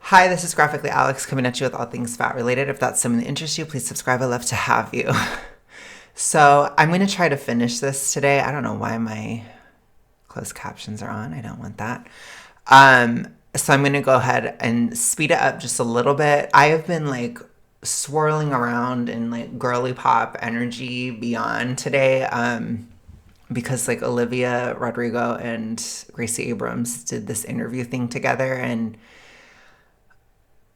Hi, this is Graphically Alex coming at you with all things fat related. If that's something that interests you, please subscribe. I'd love to have you. So I'm going to try to finish this today. I don't know why my closed captions are on. I don't want that. So I'm going to go ahead and speed it up just a little bit. I have been like swirling around in like girly pop energy beyond today. Because like Olivia Rodrigo and Gracie Abrams did this interview thing together, and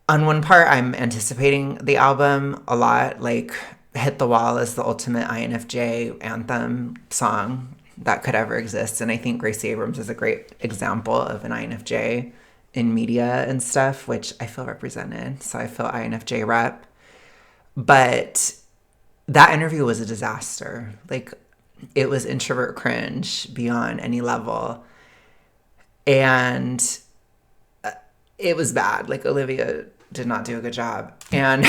on one part I'm anticipating the album a lot. Like Hit the Wall is the ultimate INFJ anthem song that could ever exist, and I think Gracie Abrams is a great example of an INFJ in media and stuff, which I feel represented, so I feel INFJ rep. But that interview was a disaster. Like, it was introvert cringe beyond any level. And it was bad. Like, Olivia did not do a good job. And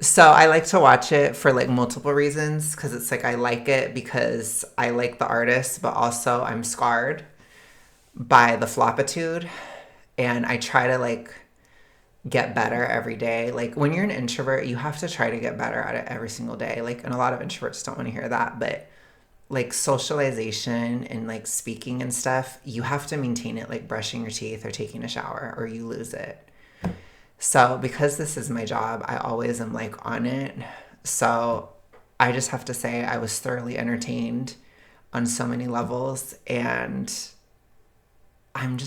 so I like to watch it for like multiple reasons, because it's like I like it because I like the artist, but also I'm scarred by the flopitude. And I try to like get better every day. Like when you're an introvert, you have to try to get better at it every single day. Like, and a lot of introverts don't want to hear that, but like socialization and like speaking and stuff, you have to maintain it like brushing your teeth or taking a shower, or you lose it. So because this is my job, I always am like on it. So I just have to say I was thoroughly entertained on so many levels, and I'm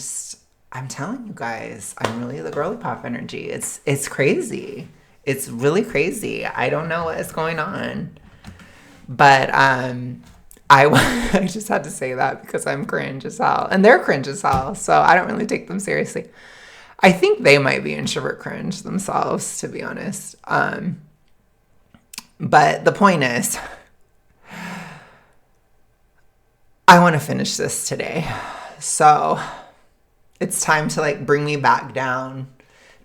telling you guys, I'm really the girly pop energy. It's crazy. It's really crazy. I don't know what is going on. But I just had to say that because I'm cringe as hell. And they're cringe as hell. So I don't really take them seriously. I think they might be introvert cringe themselves, to be honest. But the point is, I want to finish this today. So it's time to like bring me back down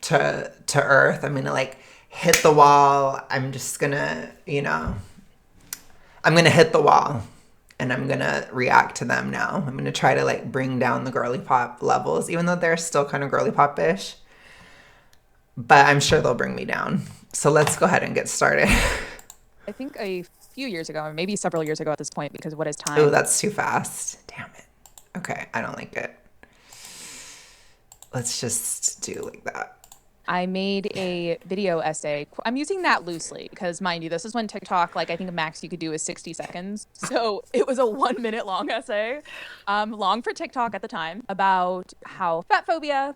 to earth. I'm gonna like hit the wall. I'm just gonna, I'm gonna hit the wall, and I'm gonna react to them now. I'm gonna try to like bring down the girly pop levels, even though they're still kind of girly pop-ish. But I'm sure they'll bring me down. So let's go ahead and get started. I think a few years ago, or maybe several years ago at this point, because what is Oh, time? that's too fast. Damn it. Okay, I don't like it. Let's just do like that. I made a video essay. I'm using that loosely because, mind you, this is when TikTok, like I think max you could do is 60 seconds. So it was a 1 minute long essay, long for TikTok at the time, about how fat phobia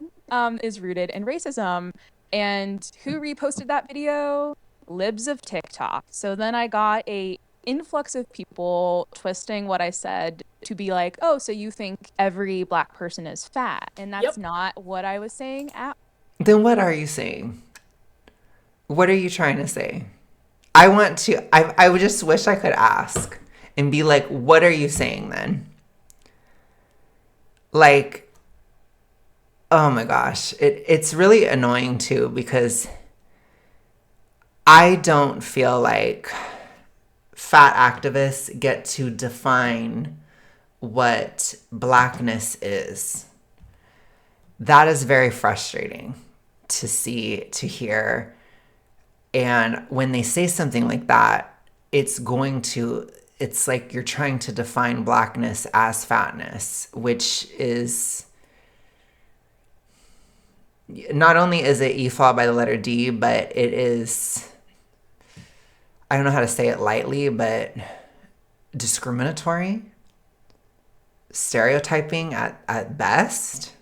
is rooted in racism. And who reposted that video? Libs of TikTok. So then I got a influx of people twisting what I said to be like, oh, so you think every black person is fat. And that's Yep. not what I was saying at. Then what are you saying? What are you trying to say? I would just wish I could ask and be like, what are you saying then? Like, oh my gosh. It's really annoying too, because I don't feel like fat activists get to define what blackness is. That is very frustrating to see, to hear. And when they say something like that, it's like you're trying to define blackness as fatness, which is, not only is it E followed by the letter D, but it is, I don't know how to say it lightly, but discriminatory, stereotyping at best,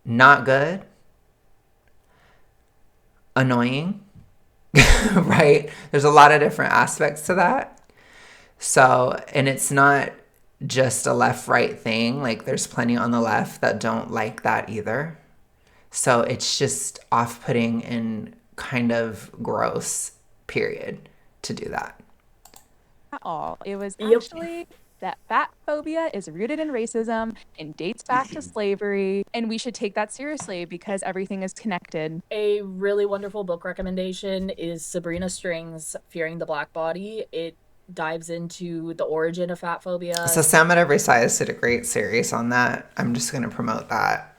not good, annoying, right? There's a lot of different aspects to that. So, and it's not just a left-right thing. Like, there's plenty on the left that don't like that either. So it's just off-putting and kind of gross, period, to do that. At all. It was Yep. actually that fat phobia is rooted in racism and dates back to slavery, and we should take that seriously because everything is connected. A really wonderful book recommendation is Sabrina String's Fearing the Black Body. It dives into the origin of fat phobia. So Sam at Every Size did a great series on that. I'm just going to promote that.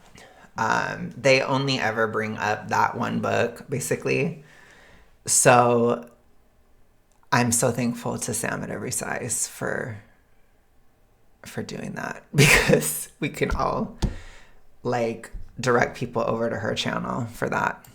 They only ever bring up that one book, basically. So I'm so thankful to Sam at Every Size for doing that, because we can all like direct people over to her channel for that.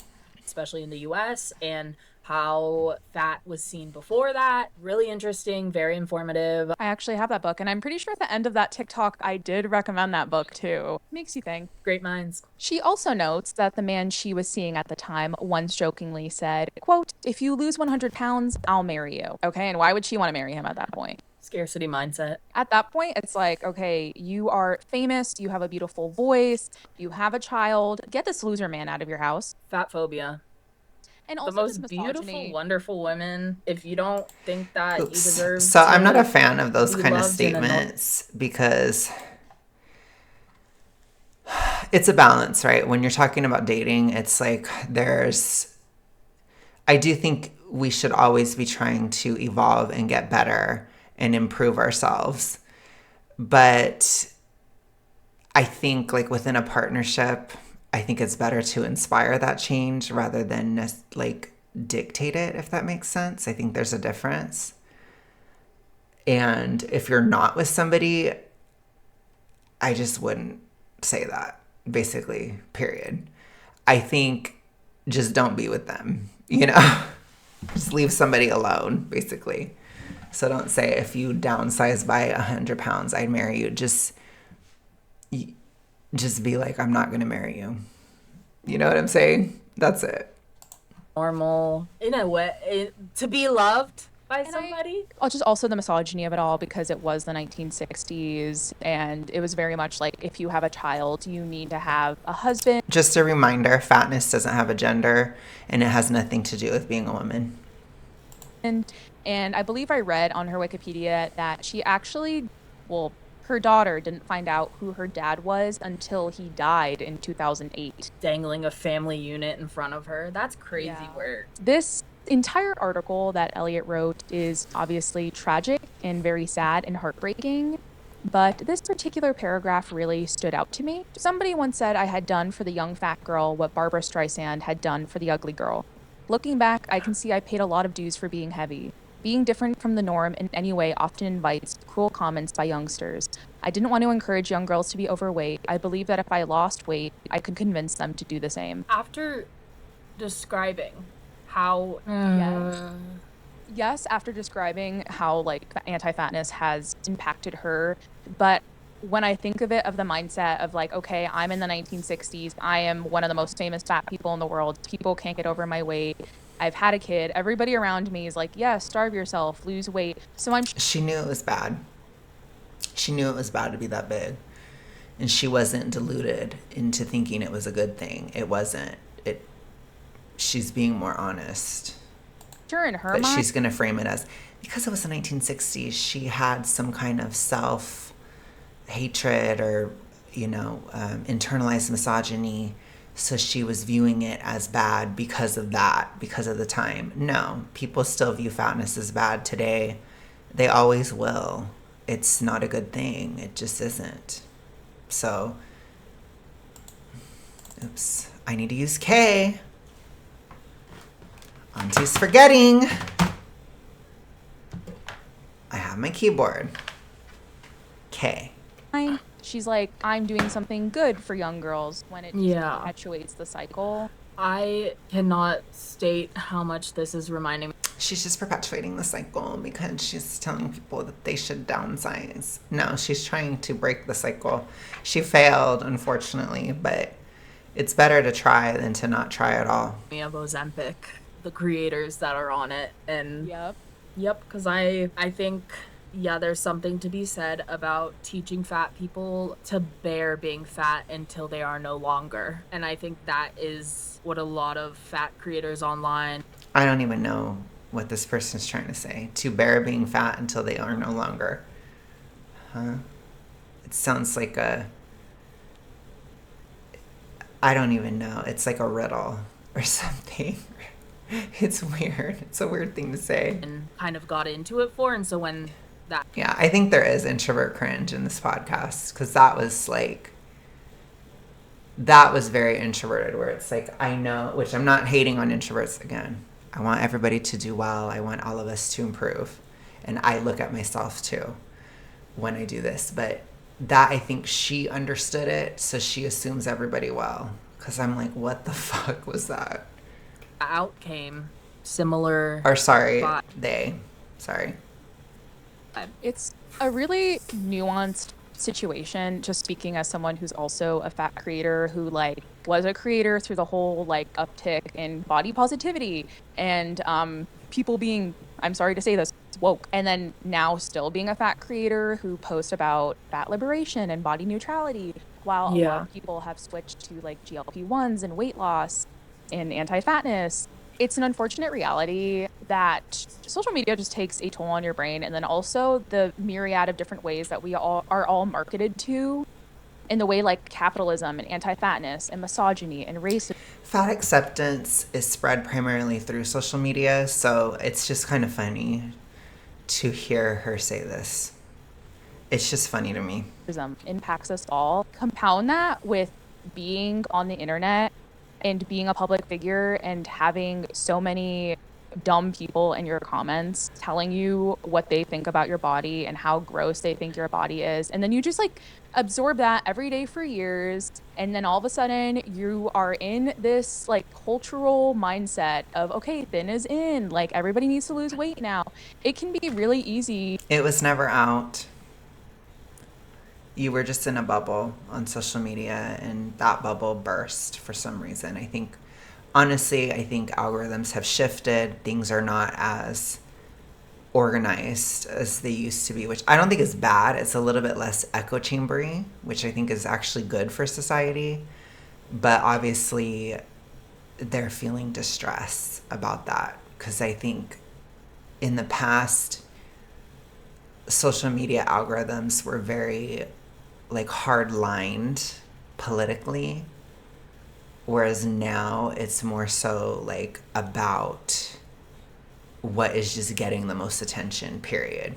Especially in the US, and how fat was seen before that. Really interesting, very informative. I actually have that book, and I'm pretty sure at the end of that TikTok, I did recommend that book too. Makes you think. Great minds. She also notes that the man she was seeing at the time once jokingly said, quote, "If you lose 100 pounds, I'll marry you." Okay, and why would she want to marry him at that point? Scarcity mindset. At that point, it's like, okay, you are famous, you have a beautiful voice, you have a child. Get this loser man out of your house. Fatphobia. And The also most beautiful, wonderful women. If you don't think that you deserve So to I'm not a fan of those be kind of loved in a statements, because it's a balance, right? When you're talking about dating, it's like I do think we should always be trying to evolve and get better and improve ourselves. But I think like within a partnership, I think it's better to inspire that change rather than like dictate it, if that makes sense. I think there's a difference. And if you're not with somebody, I just wouldn't say that, basically, period. I think just don't be with them, you know? Just leave somebody alone, basically. So don't say, if you downsize by 100 pounds, I'd marry you. Just be like, I'm not going to marry you. You know what I'm saying? That's it. normal in a way to be loved by somebody. Just also the misogyny of it all, because it was the 1960s, and it was very much like, if you have a child, you need to have a husband. Just a reminder, fatness doesn't have a gender, and it has nothing to do with being a woman. And I believe I read on her Wikipedia that she actually, well, her daughter didn't find out who her dad was until he died in 2008. Dangling a family unit in front of her. That's crazy work. This entire article that Elliot wrote is obviously tragic and very sad and heartbreaking, but this particular paragraph really stood out to me. Somebody once said I had done for the young fat girl what Barbara Streisand had done for the ugly girl. Looking back, I can see I paid a lot of dues for being heavy. Being different from the norm in any way often invites cruel comments by youngsters. I didn't want to encourage young girls to be overweight. I believe that if I lost weight, I could convince them to do the same. After describing how Yes, after describing how like anti-fatness has impacted her, but when I think of it, of the mindset of like, okay, I'm in the 1960s, I am one of the most famous fat people in the world, people can't get over my weight, I've had a kid, everybody around me is like, yes, starve yourself, lose weight. So She knew it was bad. She knew it was bad to be that big. And she wasn't deluded into thinking it was a good thing. It wasn't. She's being more honest. sure in her But mind, she's going to frame it as, because it was the 1960s, she had some kind of self-hatred or, internalized misogyny. So she was viewing it as bad because of that, because of the time. No, people still view fatness as bad today. They always will. It's not a good thing. It just isn't. So, oops, I need to use K. Auntie's forgetting. I have my keyboard. K. she's like, I'm doing something good for young girls, when it just perpetuates the cycle. I cannot state how much this is reminding me. She's just perpetuating the cycle because she's telling people that they should downsize. No, she's trying to break the cycle. She failed, unfortunately, but it's better to try than to not try at all. Of Ozempic, the creators that are on it, and Yep, because I think there's something to be said about teaching fat people to bear being fat until they are no longer. And I think that is what a lot of fat creators online. I don't even know what this person's trying to say. To bear being fat until they are no longer. Huh? It sounds like I don't even know. It's like a riddle or something. It's weird. It's a weird thing to say. And kind of got into it for, and so when that... Yeah, I think there is introvert cringe in this podcast, because that was like that was very introverted, where it's like, I know, which I'm not hating on introverts again. I want everybody to do well. I want all of us to improve. And I look at myself too when I do this. But that, I think she understood it, so she assumes everybody well. Because I'm like, what the fuck was that? Out came similar. Or sorry, thought. they. Sorry. It's a really nuanced situation, just speaking as someone who's also a fat creator who like was a creator through the whole like uptick in body positivity and people being, I'm sorry to say this, woke, and then now still being a fat creator who posts about fat liberation and body neutrality, while a lot of people have switched to like GLP-1s and weight loss and anti-fatness. It's an unfortunate reality that social media just takes a toll on your brain, and then also the myriad of different ways that we are all marketed to, in the way like capitalism and anti-fatness and misogyny and racism. Fat acceptance is spread primarily through social media, so it's just kind of funny to hear her say this. It's just funny to me. Impacts us all. Compound that with being on the internet and being a public figure and having so many dumb people in your comments telling you what they think about your body and how gross they think your body is. And then you just like absorb that every day for years. And then all of a sudden you are in this like cultural mindset of, okay, thin is in, like everybody needs to lose weight now. It can be really easy. It was never out. You were just in a bubble on social media, and that bubble burst for some reason. I think algorithms have shifted. Things are not as organized as they used to be, which I don't think is bad. It's a little bit less echo chambery, which I think is actually good for society. But obviously, they're feeling distress about that, because I think in the past, social media algorithms were very like hard-lined politically, whereas now it's more so like about what is just getting the most attention, period.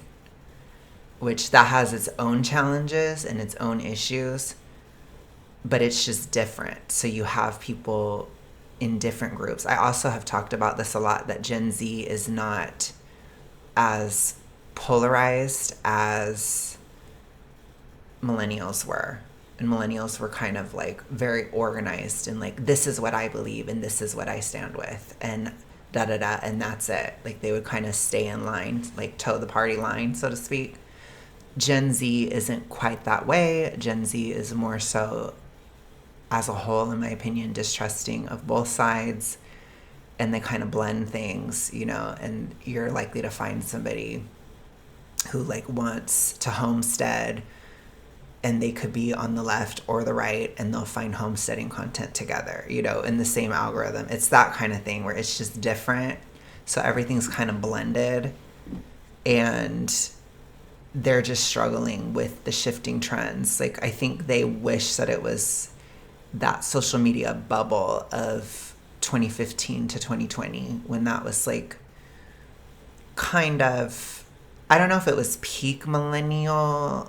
Which that has its own challenges and its own issues, but it's just different. So you have people in different groups. I also have talked about this a lot, that Gen Z is not as polarized as millennials were. And millennials were kind of like very organized and like, this is what I believe and this is what I stand with and da da da, and that's it. Like they would kind of stay in line, like toe the party line, so to speak. Gen Z isn't quite that way. Gen Z is more so, as a whole, in my opinion, distrusting of both sides, and they kind of blend things, you know, and you're likely to find somebody who like wants to homestead, and they could be on the left or the right, and they'll find homesteading content together, you know, in the same algorithm. It's that kind of thing where it's just different. So everything's kind of blended, and they're just struggling with the shifting trends. Like, I think they wish that it was that social media bubble of 2015 to 2020, when that was like kind of, I don't know if it was peak millennial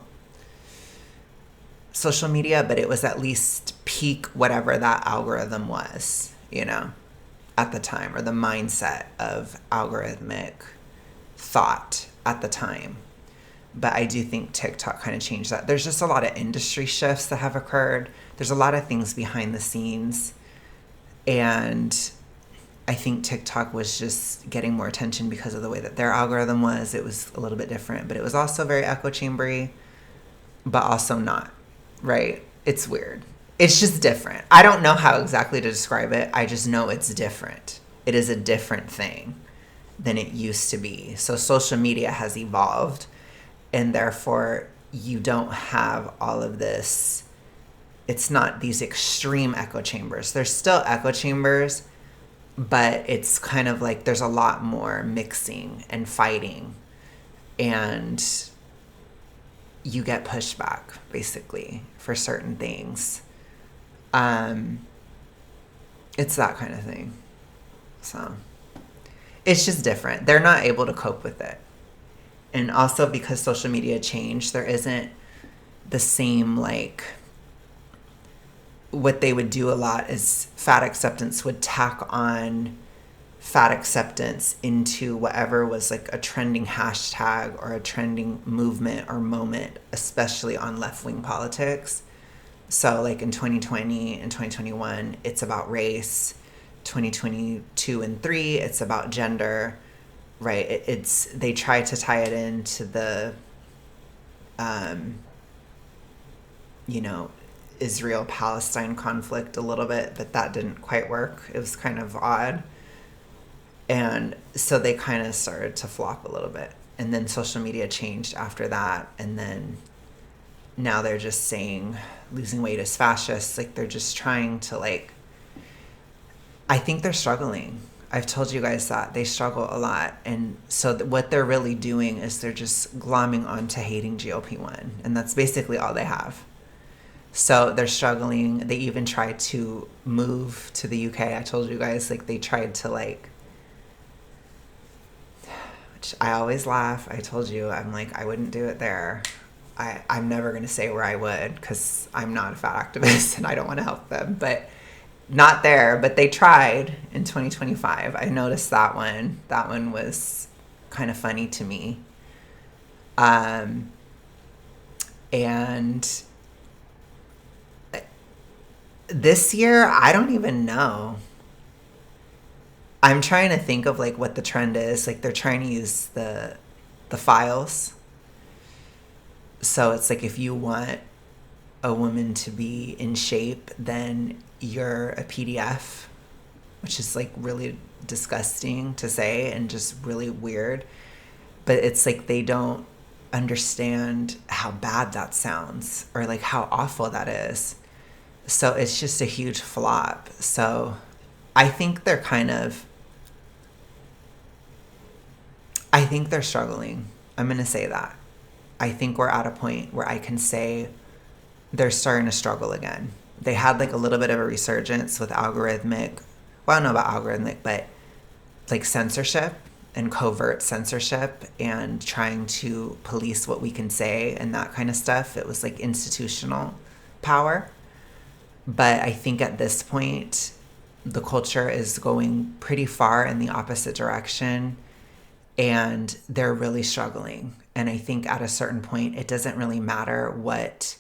social media, but it was at least peak whatever that algorithm was, you know, at the time, or the mindset of algorithmic thought at the time. But I do think TikTok kind of changed that. There's just a lot of industry shifts that have occurred. There's a lot of things behind the scenes. And I think TikTok was just getting more attention because of the way that their algorithm was. It was a little bit different, but it was also very echo chambery, but also not. Right? It's weird. It's just different. I don't know how exactly to describe it. I just know it's different. It is a different thing than it used to be. So social media has evolved, and therefore you don't have all of this. It's not these extreme echo chambers. There's still echo chambers, but it's kind of like there's a lot more mixing and fighting, and you get pushback, basically, for certain things. It's that kind of thing. So it's just different. They're not able to cope with it. And also because social media changed, there isn't the same like what they would do a lot is fat acceptance would tack on fat acceptance into whatever was like a trending hashtag or a trending movement or moment, especially on left-wing politics. So like in 2020 and 2021, it's about race. 2022 and 3, it's about gender, right? It's they try to tie it into the, you know, Israel-Palestine conflict a little bit, but that didn't quite work. It was kind of odd. And so they kind of started to flop a little bit. And then social media changed after that. And then now they're just saying losing weight is fascist. Like they're just trying to like, I think they're struggling. I've told you guys that they struggle a lot. And so what they're really doing is they're just glomming onto hating GLP-1. And that's basically all they have. So they're struggling. They even tried to move to the UK. I told you guys, like they tried to like, which I always laugh. I told you, I'm like, I wouldn't do it there. I'm never going to say where I would because I'm not a fat activist and I don't want to help them. But not there. But they tried in 2025. I noticed that one. That one was kind of funny to me. And this year, I don't even know. I'm trying to think of like what the trend is. Like they're trying to use the files. So it's like if you want a woman to be in shape, then you're a PDF, which is like really disgusting to say and just really weird. But it's like they don't understand how bad that sounds or like how awful that is. So it's just a huge flop. So I think they're struggling. I'm going to say that. I think we're at a point where I can say they're starting to struggle again. They had like a little bit of a resurgence with algorithmic. Well, I don't know about algorithmic, but like censorship and covert censorship and trying to police what we can say and that kind of stuff. It was like institutional power. But I think at this point, the culture is going pretty far in the opposite direction and they're really struggling. And I think at a certain point, it doesn't really matter what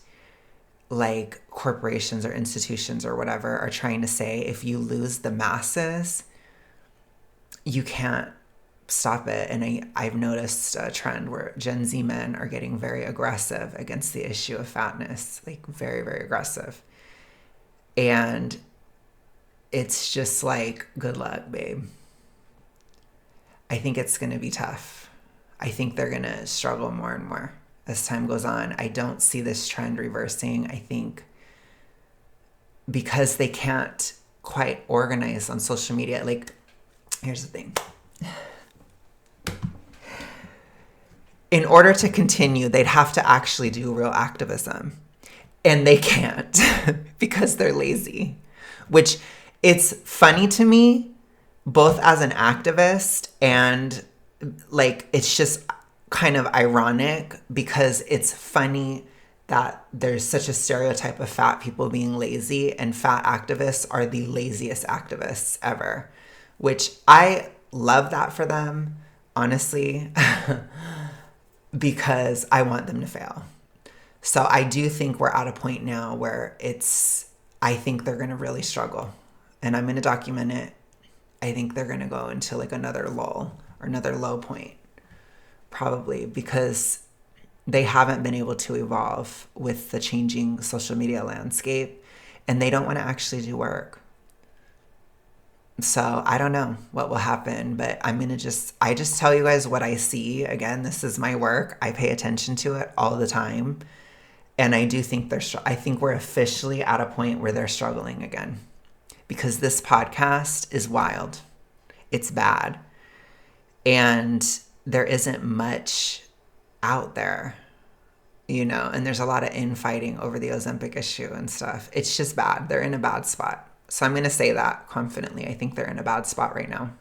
like corporations or institutions or whatever are trying to say. If you lose the masses, you can't stop it. And I've noticed a trend where Gen Z men are getting very aggressive against the issue of fatness, like very, very aggressive. And it's just like, good luck, babe. I think it's going to be tough. I think they're going to struggle more and more as time goes on. I don't see this trend reversing. I think because they can't quite organize on social media. Like, here's the thing. In order to continue, they'd have to actually do real activism. And they can't because they're lazy, which it's funny to me, both as an activist and like, it's just kind of ironic because it's funny that there's such a stereotype of fat people being lazy and fat activists are the laziest activists ever, which I love that for them, honestly, because I want them to fail. So I do think we're at a point now where I think they're going to really struggle and I'm going to document it. I think they're going to go into like another lull or another low point, probably because they haven't been able to evolve with the changing social media landscape and they don't want to actually do work. So I don't know what will happen, but I just tell you guys what I see. Again, this is my work. I pay attention to it all the time. And I do think I think we're officially at a point where they're struggling again because this podcast is wild. It's bad. And there isn't much out there, and there's a lot of infighting over the Ozempic issue and stuff. It's just bad. They're in a bad spot. So I'm going to say that confidently. I think they're in a bad spot right now.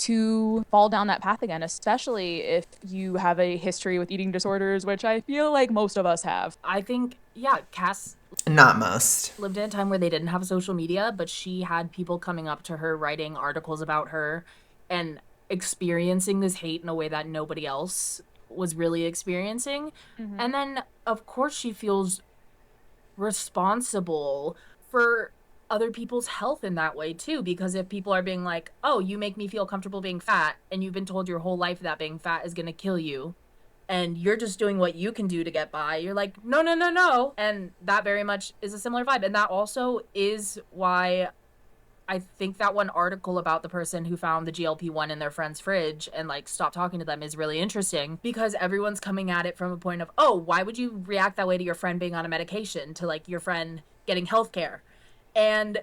To fall down that path again, especially if you have a history with eating disorders, which I feel like most of us have. I think, yeah, Cass Not most. lived in a time where they didn't have social media, but she had people coming up to her, writing articles about her, and experiencing this hate in a way that nobody else was really experiencing. Mhm. And then, of course, she feels responsible for other people's health in that way too, because if people are being like, oh, you make me feel comfortable being fat, and you've been told your whole life that being fat is going to kill you, and you're just doing what you can do to get by, you're like, no, no, no, no. And that very much is a similar vibe. And that also is why I think that one article about the person who found the GLP-1 in their friend's fridge and like stopped talking to them is really interesting, because everyone's coming at it from a point of, oh, why would you react that way to your friend being on a medication, to like your friend getting healthcare? And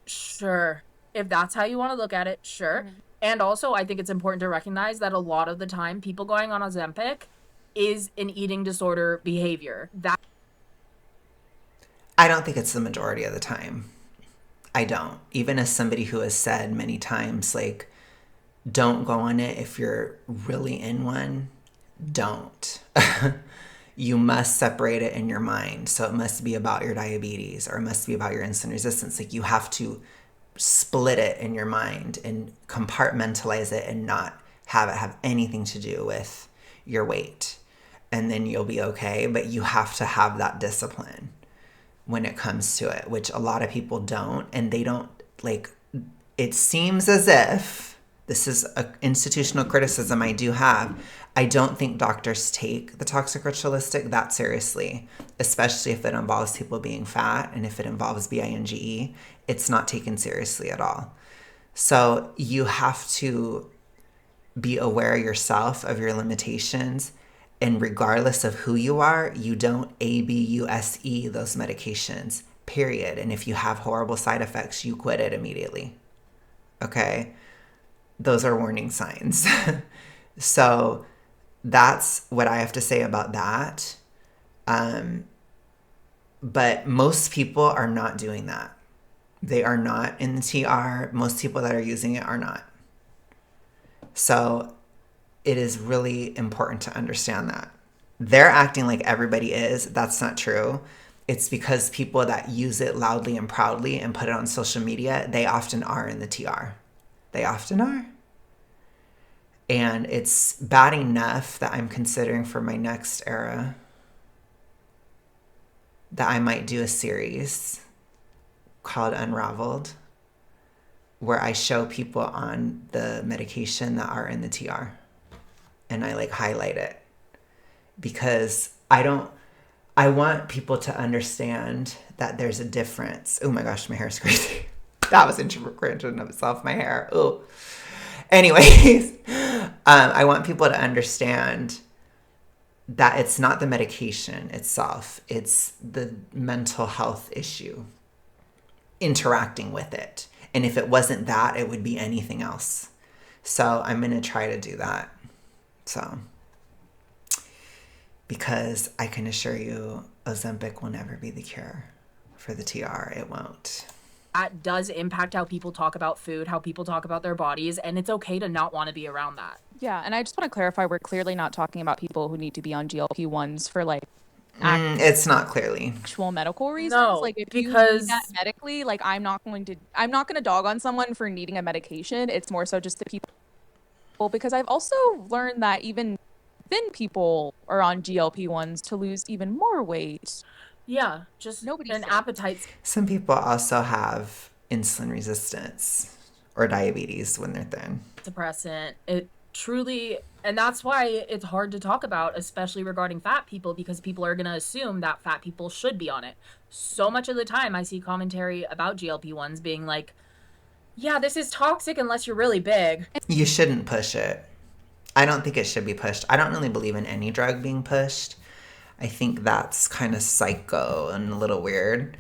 sure, if that's how you want to look at it, sure. Mhm. And also, I think it's important to recognize that a lot of the time, people going on Ozempic is an eating disorder behavior. I don't think it's the majority of the time. I don't. Even as somebody who has said many times, like, don't go on it if you're really in one. Don't. You must separate it in your mind. So it must be about your diabetes, or it must be about your insulin resistance. Like, you have to split it in your mind and compartmentalize it and not have it have anything to do with your weight. And then you'll be okay. But you have to have that discipline when it comes to it, which a lot of people don't. And they don't, like, it seems as if, this is an institutional criticism I do have, I don't think doctors take the toxic ritualistic that seriously, especially if it involves people being fat, and if it involves binge, it's not taken seriously at all. So you have to be aware yourself of your limitations, and regardless of who you are, you don't abuse those medications, period. And if you have horrible side effects, you quit it immediately. Okay? Those are warning signs. So that's what I have to say about that. But most people are not doing that. They are not in the TR. Most people that are using it are not. So it is really important to understand that. They're acting like everybody is. That's not true. It's because people that use it loudly and proudly and put it on social media, they often are in the TR. They often are. And it's bad enough that I'm considering for my next era that I might do a series called Unraveled, where I show people on the medication that are in the TR. And I like highlight it, because I want people to understand that there's a difference. Oh my gosh, my hair is crazy. That was intricate in of itself, my hair. Oh. Anyways, I want people to understand that it's not the medication itself. It's the mental health issue interacting with it. And if it wasn't that, it would be anything else. So I'm going to try to do that. So, because I can assure you, Ozempic will never be the cure for the TR. It won't. That does impact how people talk about food, how people talk about their bodies, and it's okay to not want to be around that. Yeah, and I just want to clarify, we're clearly not talking about people who need to be on GLP-1s for like It's not clearly. actual medical reasons. No, Like if because you need that medically, like I'm not going to dog on someone for needing a medication. It's more so just the people, because I've also learned that even thin people are on GLP-1s to lose even more weight. yeah, just Nobody's an safe. appetite Some people also have insulin resistance or diabetes when they're thin. suppressant. It truly, and that's why it's hard to talk about, especially regarding fat people, because people are going to assume that fat people should be on it. So much of the time I see commentary about GLP-1s being like, yeah, this is toxic unless you're really big. You shouldn't push it. I don't think it should be pushed. I don't really believe in any drug being pushed. I think that's kind of psycho and a little weird.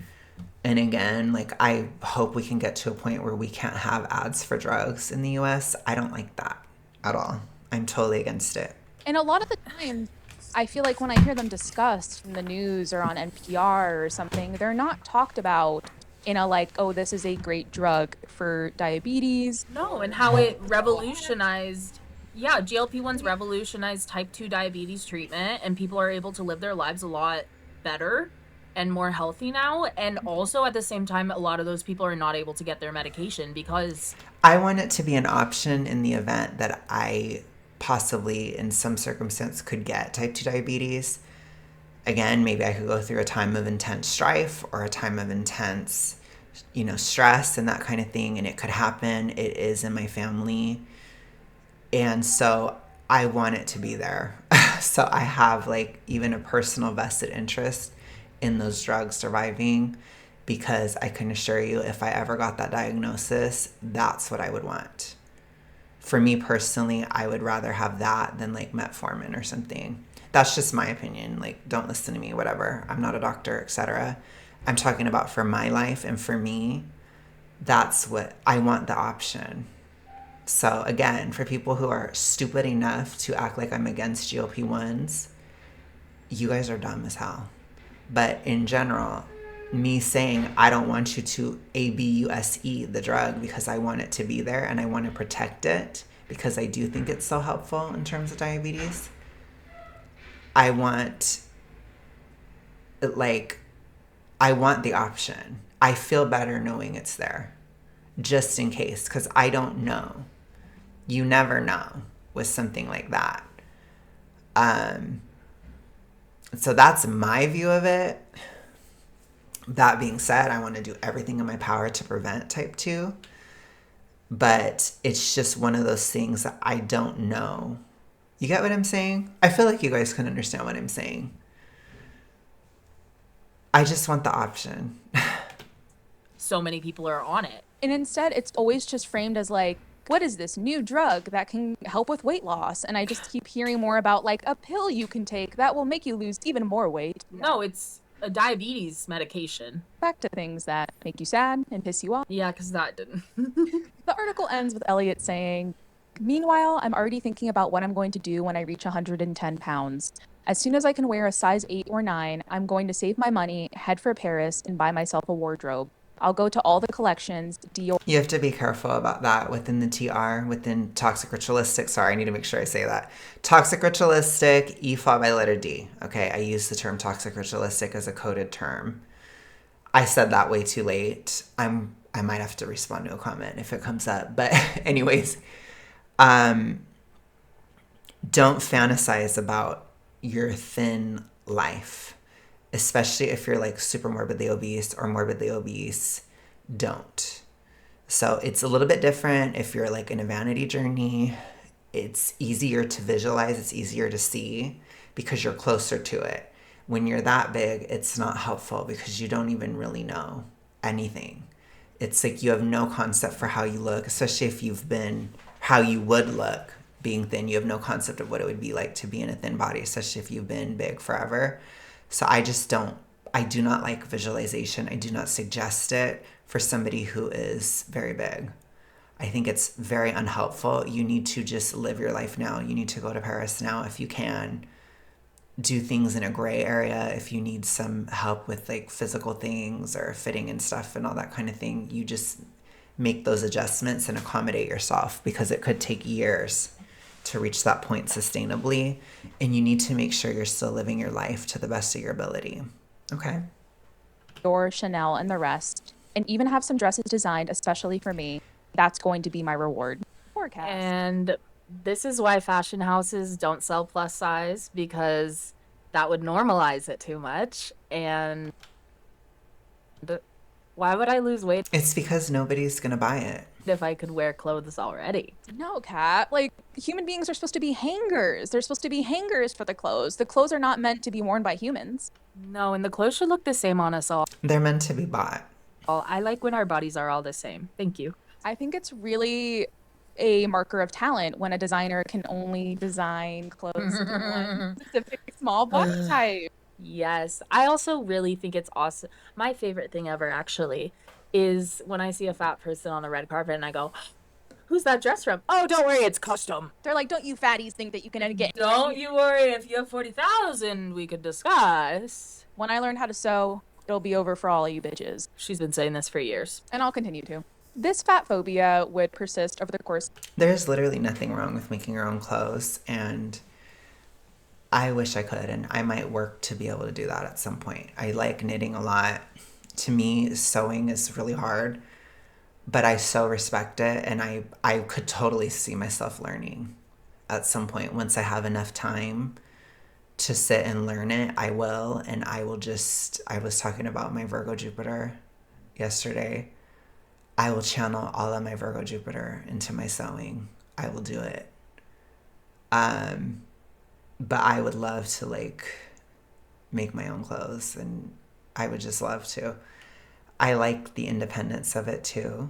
And again, like, I hope we can get to a point where we can't have ads for drugs in the US. I don't like that at all. I'm totally against it. And a lot of the time, I feel like when I hear them discussed in the news or on NPR or something, they're not talked about in a like, oh, this is a great drug for diabetes. No, and how it revolutionized, yeah, GLP-1s revolutionized type 2 diabetes treatment, and people are able to live their lives a lot better and more healthy now. And also at the same time, a lot of those people are not able to get their medication because I want it to be an option in the event that I possibly, in some circumstance, could get type 2 diabetes. Again, maybe I could go through a time of intense strife or a time of intense, stress and that kind of thing. And it could happen. It is in my family. And so I want it to be there. So I have like even a personal vested interest in those drugs surviving, because I can assure you, if I ever got that diagnosis, that's what I would want. For me personally, I would rather have that than like metformin or something. That's just my opinion. Like, don't listen to me, whatever. I'm not a doctor, etc. I'm talking about for my life, and for me, that's what I want, the option. So again, for people who are stupid enough to act like I'm against GLP-1s, you guys are dumb as hell. But in general, me saying I don't want you to abuse the drug because I want it to be there and I want to protect it because I do think it's so helpful in terms of diabetes. I want the option. I feel better knowing it's there, just in case, because I don't know. You never know with something like that. So that's my view of it. That being said, I want to do everything in my power to prevent type 2. But it's just one of those things that I don't know. You get what I'm saying? I feel like you guys can understand what I'm saying. I just want the option. so many people are on it. And instead, it's always just framed as like, what is this new drug that can help with weight loss? And I just keep hearing more about like a pill you can take that will make you lose even more weight. No, it's a diabetes medication. Back to things that make you sad and piss you off. Yeah, because that didn't. The article ends with Elliot saying, "Meanwhile, I'm already thinking about what I'm going to do when I reach 110 pounds. As soon as I can wear a size 8 or 9, I'm going to save my money, head for Paris, and buy myself a wardrobe. I'll go to all the collections, Dior." You have to be careful about that within the TR, within toxic ritualistic. Sorry, I need to make sure I say that. Toxic ritualistic, E followed by letter D. Okay, I use the term toxic ritualistic as a coded term. I said that way too late. I might have to respond to a comment if it comes up. But anyways, don't fantasize about your thin life, especially if you're like super morbidly obese or morbidly obese. Don't. So it's a little bit different if you're like in a vanity journey. It's easier to visualize, it's easier to see because you're closer to it. When you're that big, it's not helpful because you don't even really know anything. It's like you have no concept for how you look, especially if you've been how you would look being thin. You have no concept of what it would be like to be in a thin body, especially if you've been big forever. So I do not like visualization. I do not suggest it for somebody who is very big. I think it's very unhelpful. You need to just live your life now. You need to go to Paris now if you can. Do things in a gray area if you need some help with like physical things or fitting and stuff and all that kind of thing. You just make those adjustments and accommodate yourself because it could take years to reach that point sustainably, and you need to make sure you're still living your life to the best of your ability. Okay? Dior, Chanel, and the rest, and even have some dresses designed especially for me. That's going to be my reward. Forecast. And this is why fashion houses don't sell plus size, because that would normalize it too much. And why would I lose weight It's because nobody's gonna buy it. if I could wear clothes already? No, Kat. Like, human beings are supposed to be hangers. They're supposed to be hangers for the clothes. The clothes are not meant to be worn by humans. No, and the clothes should look the same on us all. They're meant to be bought. I like when our bodies are all the same. Thank you. I think it's really a marker of talent when a designer can only design clothes to one specific small body type. Yes. I also really think it's awesome. My favorite thing ever, actually, is when I see a fat person on the red carpet and I go, "Who's that dress from?" "Oh, don't worry, it's custom." They're like, don't you fatties think that you can get... Don't you worry, if you have 40,000, we could discuss. When I learn how to sew, it'll be over for all of you bitches. She's been saying this for years. And I'll continue to. This fat phobia would persist over the course. There's literally nothing wrong with making your own clothes, and I wish I could, and I might work to be able to do that at some point. I like knitting a lot. To me, sewing is really hard, but I so respect it, and I could totally see myself learning at some point. Once I have enough time to sit and learn it, I will, and I will just, I was talking about my Virgo Jupiter yesterday. I will channel all of my Virgo Jupiter into my sewing. I will do it. But I would love to like make my own clothes, and I would just love to. I like the independence of it too.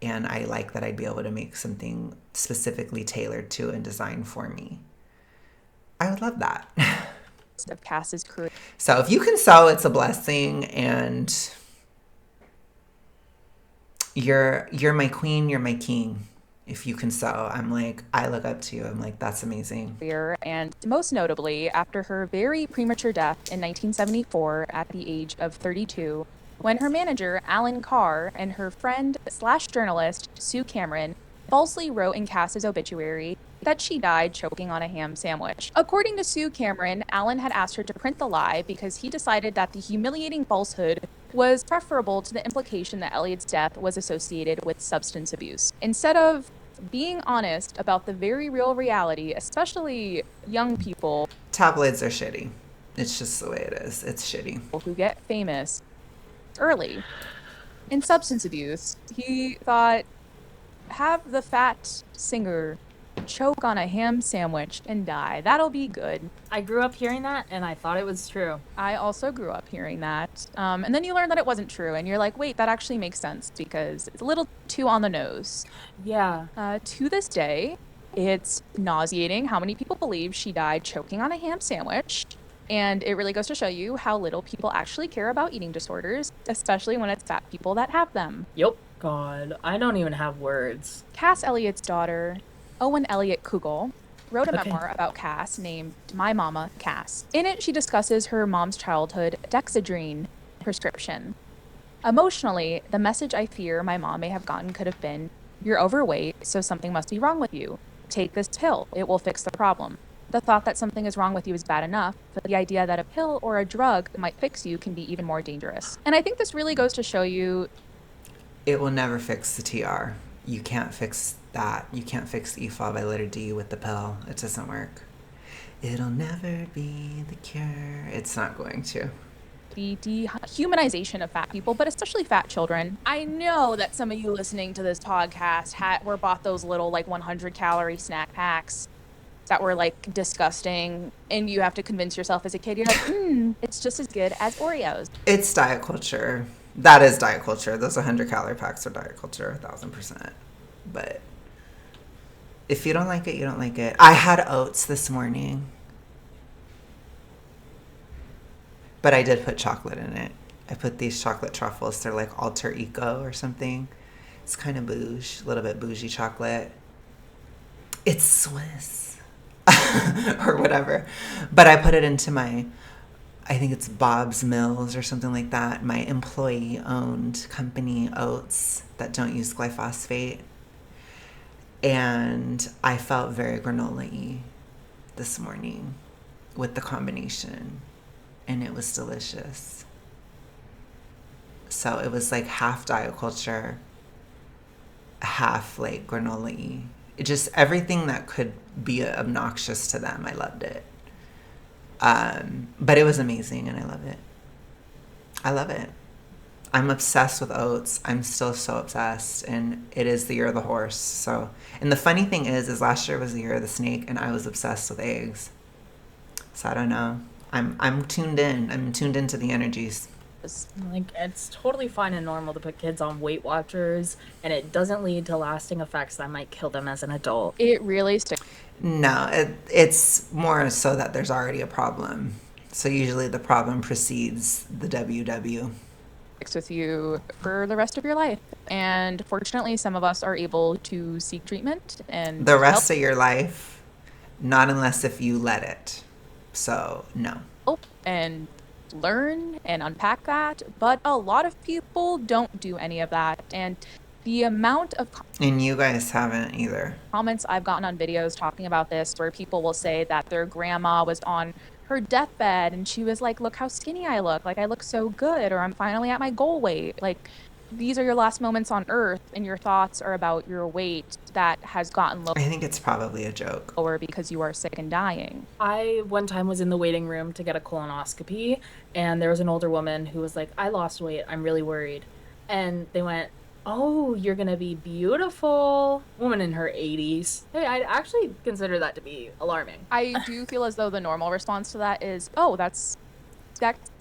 And I like that I'd be able to make something specifically tailored to and designed for me. I would love that. Of Cass's career. So if you can sew, it's a blessing, and you're my queen, you're my king. If you can sew, I'm like, I look up to you. I'm like, that's amazing. And most notably, after her very premature death in 1974 at the age of 32, when her manager, Alan Carr, and her friend / journalist, Sue Cameron, falsely wrote in Cass's obituary that she died choking on a ham sandwich. According to Sue Cameron, Alan had asked her to print the lie because he decided that the humiliating falsehood was preferable to the implication that Elliot's death was associated with substance abuse. Instead of being honest about the very real reality, especially young people. Tabloids are shitty. It's just the way it is. It's shitty. Who get famous early in substance abuse, he thought, have the fat singer choke on a ham sandwich and die. That'll be good. I grew up hearing that, and I thought it was true. I also grew up hearing that. And then you learn that it wasn't true, and you're like, wait, that actually makes sense because it's a little too on the nose. Yeah. To this day, it's nauseating how many people believe she died choking on a ham sandwich. And it really goes to show you how little people actually care about eating disorders, especially when it's fat people that have them. Yep. God, I don't even have words. Cass Elliott's daughter, Owen Elliot Kugel, wrote a memoir about Cass named My Mama, Cass. In it, she discusses her mom's childhood Dexedrine prescription. Emotionally, the message I fear my mom may have gotten could have been, you're overweight, so something must be wrong with you. Take this pill. It will fix the problem. The thought that something is wrong with you is bad enough, but the idea that a pill or a drug might fix you can be even more dangerous. And I think this really goes to show you... It will never fix the TR. You can't fix that. You can't fix E-fall by letter D with the pill. It doesn't work. It'll never be the cure. It's not going to. The dehumanization of fat people, but especially fat children. I know that some of you listening to this podcast were bought those little like 100-calorie snack packs that were like disgusting, and you have to convince yourself as a kid, you're like, it's just as good as Oreos. It's diet culture. That is diet culture. Those 100-calorie packs are diet culture, 1,000%. But if you don't like it, you don't like it. I had oats this morning, but I did put chocolate in it. I put these chocolate truffles. They're like Alter Eco or something. It's kind of bougie, a little bit bougie chocolate. It's Swiss. Or whatever. But I put it into my, I think it's Bob's Mills or something like that, my employee-owned company oats that don't use glyphosate. And I felt very granola-y this morning with the combination. And it was delicious. So it was like half diet culture, half like granola-y. It just everything that could be obnoxious to them, I loved it. But it was amazing, and I love it. I love it. I'm obsessed with oats. I'm still so obsessed, and it is the year of the horse. So, and the funny thing is last year was the year of the snake, and I was obsessed with eggs. So I don't know. I'm tuned in. I'm tuned into the energies. Like, it's totally fine and normal to put kids on Weight Watchers, and it doesn't lead to lasting effects that might kill them as an adult. It really sticks. No, it's more so that there's already a problem. So usually the problem precedes the WW. With you for the rest of your life. And fortunately, some of us are able to seek treatment and the rest of your life, not unless if you let it. So, no. And learn and unpack that, but a lot of people don't do any of that. And The amount of And you guys haven't either. comments I've gotten on videos talking about this, where people will say that their grandma was on her deathbed and she was like, look how skinny I look. Like, I look so good, or I'm finally at my goal weight. Like, these are your last moments on earth, and your thoughts are about your weight that has gotten I think it's probably a joke. lower because you are sick and dying. I one time was in the waiting room to get a colonoscopy, and there was an older woman who was like, I lost weight. I'm really worried. And they went, oh, you're going to be beautiful. Woman in her 80s. Hey, I'd actually consider that to be alarming. I do feel as though the normal response to that is, oh, that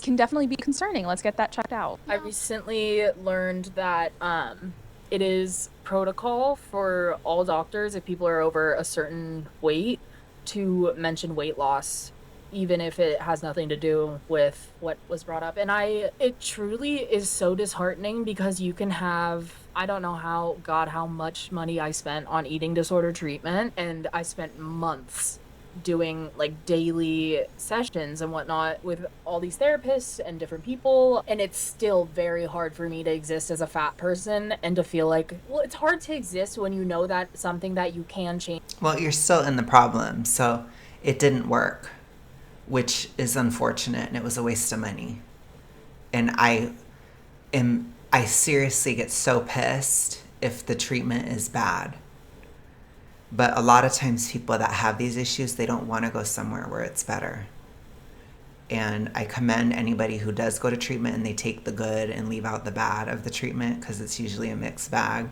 can definitely be concerning. Let's get that checked out. I recently learned that it is protocol for all doctors, if people are over a certain weight, to mention weight loss, even if it has nothing to do with what was brought up. And it truly is so disheartening, because you can have, I don't know how much money I spent on eating disorder treatment, and I spent months doing like daily sessions and whatnot with all these therapists and different people, and it's still very hard for me to exist as a fat person and to feel like, well, it's hard to exist when you know that something that you can change. Well, you're still in the problem, so it didn't work, which is unfortunate, and it was a waste of money. And I seriously get so pissed if the treatment is bad. But a lot of times people that have these issues, they don't want to go somewhere where it's better. And I commend anybody who does go to treatment and they take the good and leave out the bad of the treatment, because it's usually a mixed bag.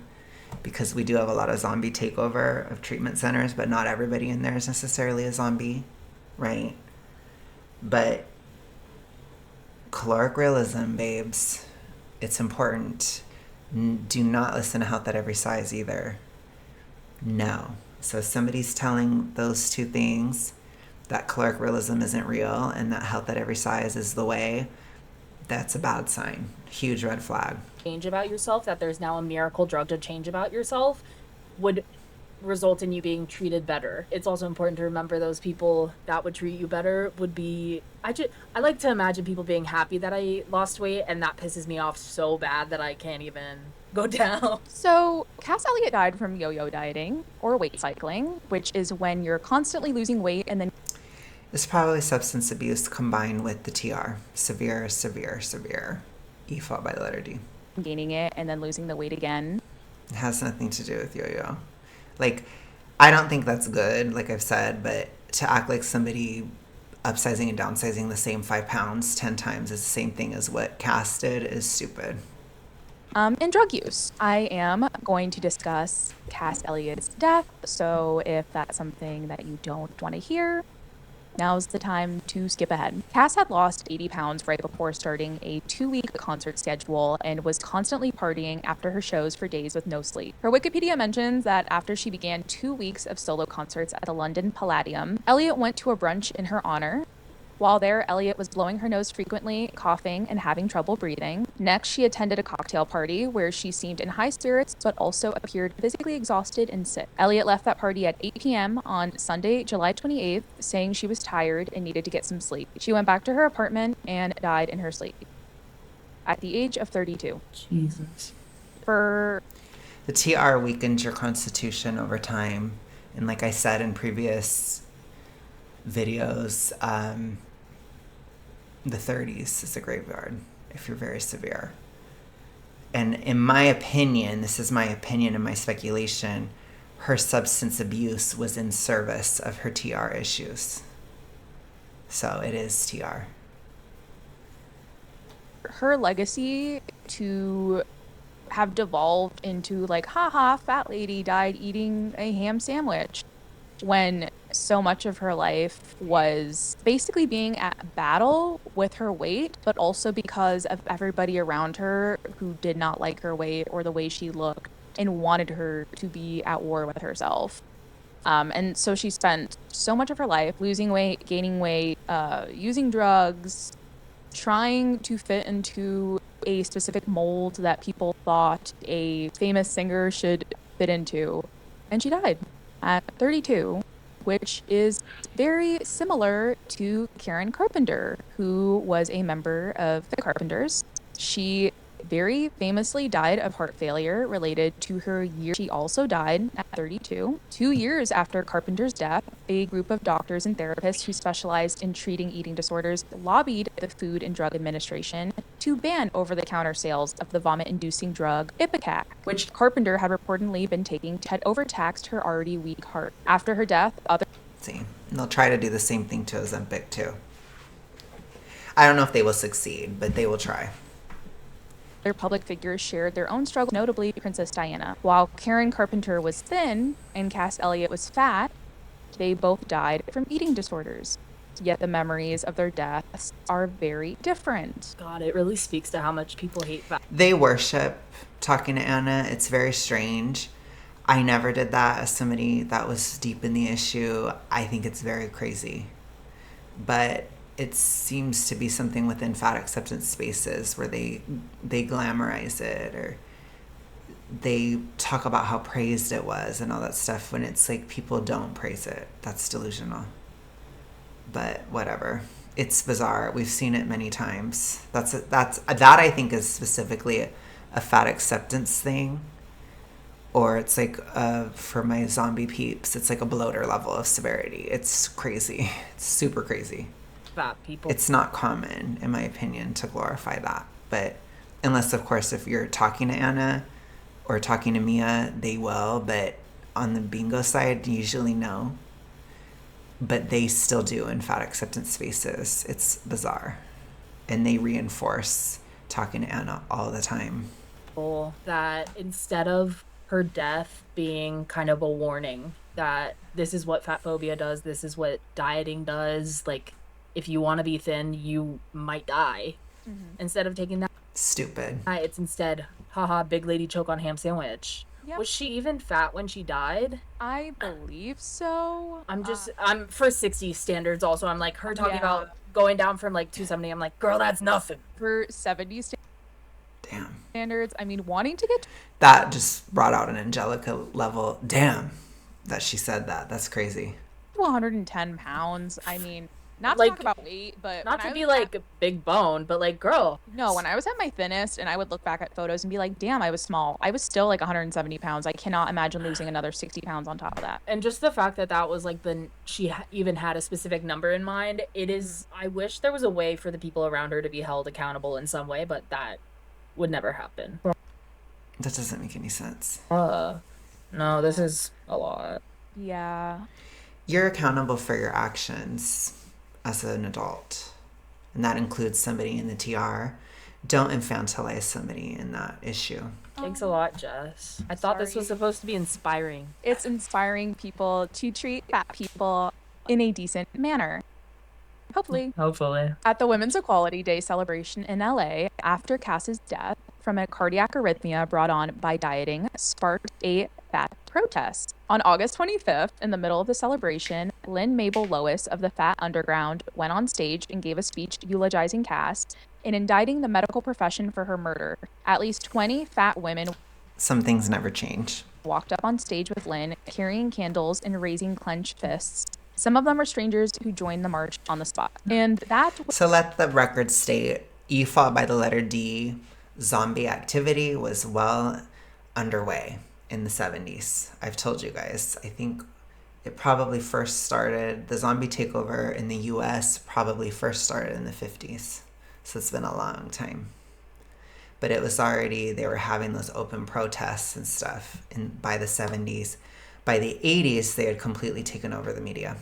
Because we do have a lot of zombie takeover of treatment centers, but not everybody in there is necessarily a zombie, right? But caloric realism, babes, it's important. Do not listen to Health at Every Size either. No. So if somebody's telling those two things, that caloric realism isn't real and that health at every size is the way, that's a bad sign. Huge red flag. Change about yourself, that there's now a miracle drug to change about yourself, would result in you being treated better. It's also important to remember those people that would treat you better would be, I like to imagine people being happy that I lost weight, and that pisses me off so bad that I can't even go down. So, Cass Elliot died from yo-yo dieting, or weight cycling, which is when you're constantly losing weight and then It's probably substance abuse combined with the TR. Severe, severe, severe. E followed by the letter D. gaining it and then losing the weight again. It has nothing to do with yo-yo. Like, I don't think that's good, like I've said, but to act like somebody upsizing and downsizing the same 5 pounds 10 times is the same thing as what Cass did is stupid. And drug use. I am going to discuss Cass Elliott's death, so if that's something that you don't want to hear, now's the time to skip ahead. Cass had lost 80 pounds right before starting a 2-week concert schedule and was constantly partying after her shows for days with no sleep. Her Wikipedia mentions that after she began 2 weeks of solo concerts at the London Palladium, Elliot went to a brunch in her honor. While there, Elliot was blowing her nose frequently, coughing, and having trouble breathing. Next, she attended a cocktail party where she seemed in high spirits but also appeared physically exhausted and sick. Elliot left that party at 8 p.m. on Sunday, July 28th, saying she was tired and needed to get some sleep. She went back to her apartment and died in her sleep at the age of 32. Jesus. For The TR weakens your constitution over time. And like I said in previous videos, the 30s is a graveyard if you're very severe. And in my opinion, this is my opinion and my speculation, her substance abuse was in service of her TR issues. So it is TR. her legacy to have devolved into like, haha, fat lady died eating a ham sandwich, when so much of her life was basically being at battle with her weight, but also because of everybody around her who did not like her weight or the way she looked and wanted her to be at war with herself. And so she spent so much of her life losing weight, gaining weight, using drugs, trying to fit into a specific mold that people thought a famous singer should fit into. And she died at 32, which is very similar to Karen Carpenter, who was a member of the Carpenters. She very famously died of heart failure related to her year. She also died at 32. 2 years after Carpenter's death, a group of doctors and therapists who specialized in treating eating disorders lobbied the Food and Drug Administration to ban over-the-counter sales of the vomit-inducing drug Ipecac, which Carpenter had reportedly been taking had overtaxed her already weak heart. After her death, other See, and they'll try to do the same thing to Ozempic too. I don't know if they will succeed, but they will try. Other public figures shared their own struggles, notably Princess Diana. While Karen Carpenter was thin and Cass Elliot was fat, they both died from eating disorders. Yet the memories of their deaths are very different. God, it really speaks to how much people hate fat. They worship talking to Anna. It's very strange. I never did that as somebody that was deep in the issue. I think it's very crazy. But it seems to be something within fat acceptance spaces where they glamorize it, or they talk about how praised it was and all that stuff, when it's like people don't praise it. That's delusional. But whatever. It's bizarre. We've seen it many times. That I think is specifically a fat acceptance thing. Or it's like, for my zombie peeps, it's like a bloater level of severity. It's crazy. It's super crazy. Fat people. It's not common, in my opinion, to glorify that. But unless, of course, if you're talking to Anna or talking to Mia, they will. But on the bingo side, usually no. But they still do in fat acceptance spaces. It's bizarre. And they reinforce talking to Anna all the time. That instead of her death being kind of a warning that this is what fatphobia does, this is what dieting does, like, if you want to be thin, you might die. Mm-hmm. Instead of taking that. Stupid. It's instead, haha, big lady choke on ham sandwich. Yep. Was she even fat when she died? I believe so. I'm for 60 standards also. I'm like, her talking about going down from like 270. I'm like, girl, that's nothing. For 70 standards, I mean, wanting to get... That just brought out an Angelica level. Damn, that she said that. That's crazy. 110 pounds. I mean... Not to like, talk about weight, but... Not to be like a big bone, but like, girl. No, when I was at my thinnest and I would look back at photos and be like, damn, I was small. I was still like 170 pounds. I cannot imagine losing another 60 pounds on top of that. And just the fact that that was like she even had a specific number in mind. It is... I wish there was a way for the people around her to be held accountable in some way, but that would never happen. That doesn't make any sense. No, this is a lot. Yeah. You're accountable for your actions as an adult, and that includes somebody in the TR. Don't infantilize somebody in that issue. Thanks a lot, Jess. I thought this was supposed to be inspiring. It's inspiring people to treat fat people in a decent manner. Hopefully. At the Women's Equality Day celebration in LA, after Cass's death from a cardiac arrhythmia brought on by dieting, sparked a fat protest. On August 25th, in the middle of the celebration, Lynn Mabel Lois of the Fat Underground went on stage and gave a speech eulogizing Cass and indicting the medical profession for her murder. At least 20 fat women... Some things never change. ...walked up on stage with Lynn, carrying candles and raising clenched fists. Some of them were strangers who joined the march on the spot. And that... So let the record state, E followed by the letter D, zombie activity was well underway in the 70s. I've told you guys. I think it probably first started, the zombie takeover in the US probably first started in the 50s. So it's been a long time. But it was already, they were having those open protests and stuff by the 70s. By the 80s, they had completely taken over the media.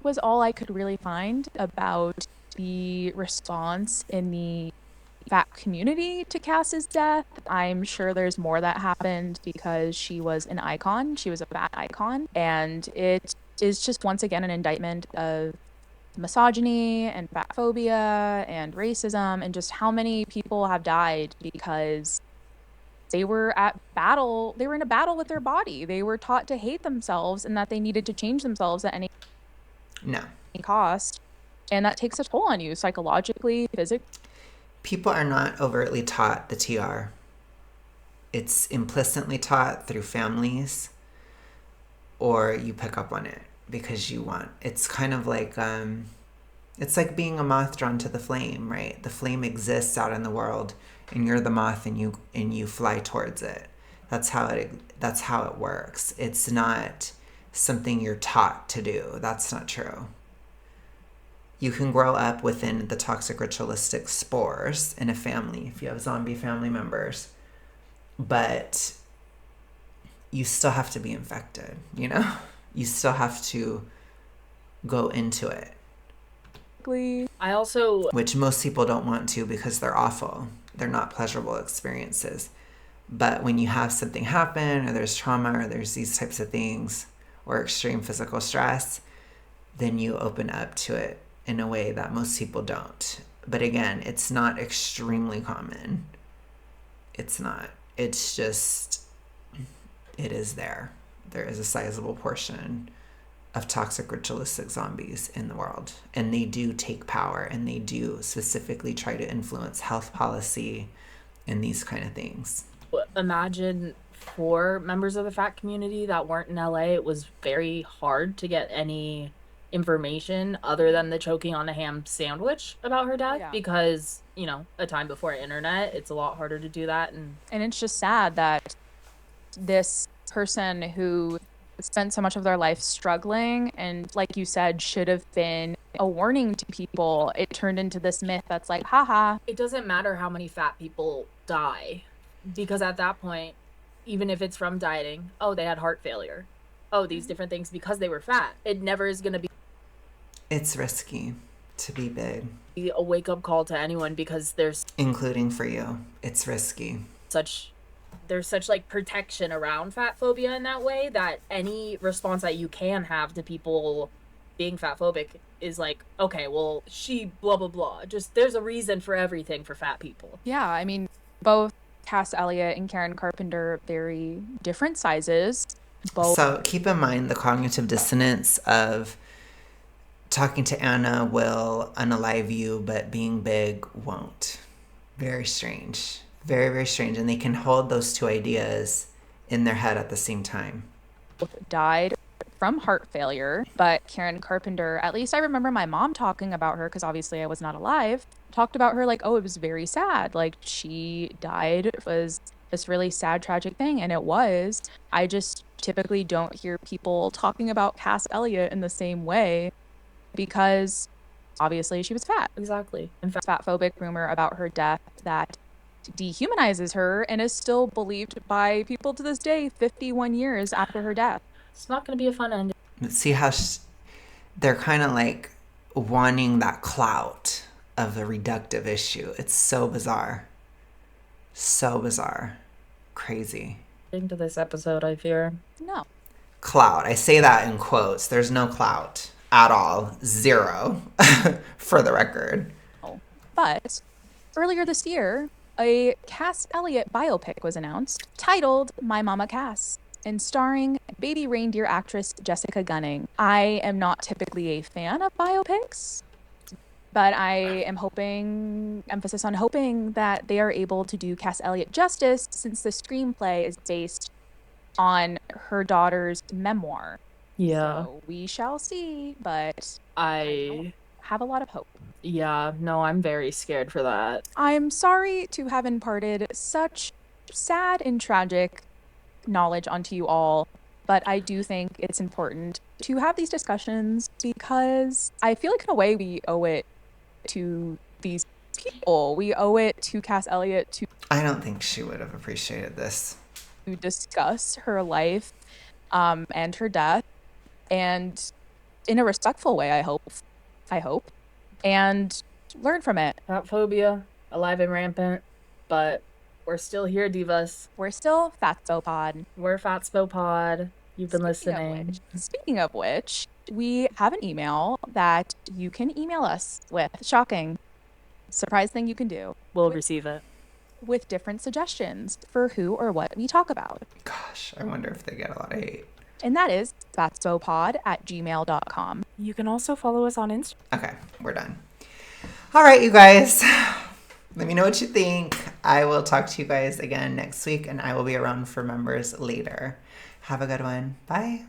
Was all I could really find about the response in the fat community to Cass's death. I'm sure there's more that happened because she was an icon. She was a fat icon. And it is just once again an indictment of misogyny and fatphobia and racism and just how many people have died because they were in a battle with their body. They were taught to hate themselves and that they needed to change themselves at any cost. And that takes a toll on you psychologically, physically. People are not overtly taught the TR. It's implicitly taught through families, or you pick up on it because you want. It's kind of like It's like being a moth drawn to the flame, right? The flame exists out in the world, and you're the moth, and you fly towards it. That's how it works. It's not something you're taught to do. That's not true. You can grow up within the toxic ritualistic spores in a family if you have zombie family members, but you still have to be infected, you know? You still have to go into it. Which most people don't want to because they're awful. They're not pleasurable experiences. But when you have something happen, or there's trauma, or there's these types of things, or extreme physical stress, then you open up to it in a way that most people don't. But again, it's not extremely common. It's not. It's just, it is there. There is a sizable portion of toxic ritualistic zombies in the world. And they do take power, and they do specifically try to influence health policy and these kind of things. Imagine for members of the fat community that weren't in LA, it was very hard to get any information other than the choking on a ham sandwich about her death, because, you know, a time before internet, it's a lot harder to do that. And it's just sad that this person who spent so much of their life struggling and, like you said, should have been a warning to people, it turned into this myth that's like, haha. It doesn't matter how many fat people die, because at that point, even if it's from dieting, oh, they had heart failure, oh, these different things because they were fat, it never is going to be. It's risky to be big. A wake-up call to anyone, because there's, including for you, it's risky. There's such like protection around fat phobia in that way, that any response that you can have to people being fat phobic is like, okay, well, she blah blah blah. Just, there's a reason for everything for fat people. Yeah, I mean, both Cass Elliot and Karen Carpenter, very different sizes. So keep in mind the cognitive dissonance of talking to Anna will unalive you, but being big won't. Very strange. Very, very strange. And they can hold those two ideas in their head at the same time. Died from heart failure, but Karen Carpenter, at least I remember my mom talking about her, because obviously I was not alive, talked about her like, oh, it was very sad. Like, she died. It was this really sad, tragic thing. And it was. I just typically don't hear people talking about Cass Elliot in the same way, because obviously she was fat. Exactly. In fact, fatphobic rumor about her death that dehumanizes her and is still believed by people to this day, 51 years after her death. It's not going to be a fun ending. See how they're kind of like wanting that clout of a reductive issue. It's so bizarre. So bizarre. Crazy. Into this episode, I fear. No. Clout. I say that in quotes. There's no clout at all. Zero. For the record. But earlier this year, a Cass Elliot biopic was announced titled My Mama Cass, and starring baby reindeer actress Jessica Gunning. I am not typically a fan of biopics, but I am emphasis on hoping that they are able to do Cass Elliot justice, since the screenplay is based on her daughter's memoir. Yeah. So we shall see, but I have a lot of hope. Yeah, no, I'm very scared for that. I'm sorry to have imparted such sad and tragic knowledge onto you all, but I do think it's important to have these discussions, because I feel like in a way we owe it to these people. We owe it to Cass Elliot to... I don't think she would have appreciated this. To discuss her life and her death, and in a respectful way, I hope, and learn from it. Fatphobia, alive and rampant, but we're still here, divas. We're still Fatphopod. We're Fatphopod. You've been listening. Speaking of which, we have an email that you can email us with. Shocking. Surprise thing you can do. We'll receive it. With different suggestions for who or what we talk about. Gosh, I wonder if they get a lot of hate. And that is fatphopod@gmail.com. You can also follow us on Instagram. Okay, we're done. All right, you guys. Let me know what you think. I will talk to you guys again next week, and I will be around for members later. Have a good one. Bye.